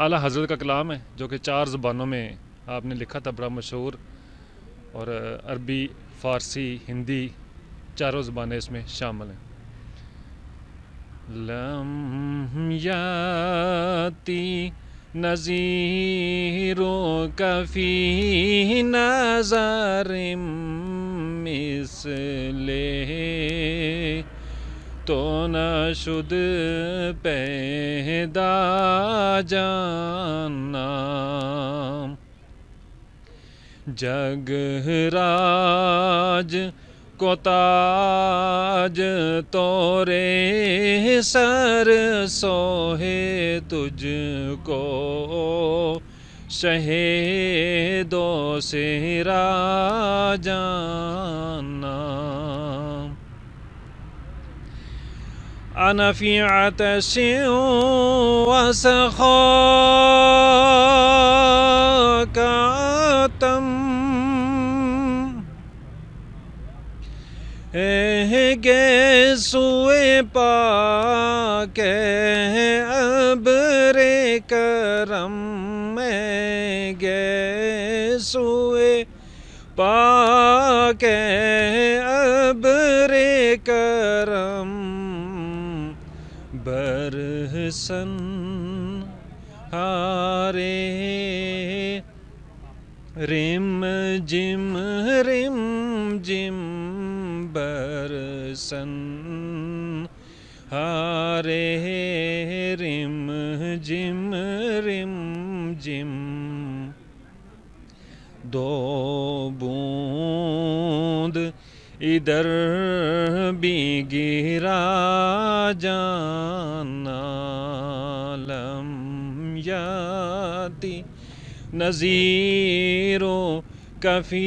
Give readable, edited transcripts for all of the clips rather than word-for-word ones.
اعلیٰ حضرت کا کلام ہے جو کہ 4 زبانوں میں آپ نے لکھا تھا، بڑا مشہور، اور عربی، فارسی، ہندی، چاروں زبانیں اس میں شامل ہیں۔ لم یاتی نذیرک فی نظر مثلہ، تو نہ شد پیدا جانا، جگ راج کو تاج تورے سر سوہے، تجھ کو شہیدوں سے جانا، انا فی عطش وسخاک عتم، گیسوئے پاک ابر کرم، گیسوئے پاک ابر کرم، برسن ہارے رم جم رم جم، برسن ہارے رم جم رم جم، دو بوند ادھر بھی گرا جانا، لم یاتی نذیرک فی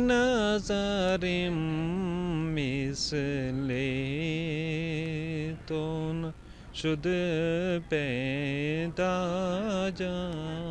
نظر مثلہ، تو نہ شد پیدا جانا۔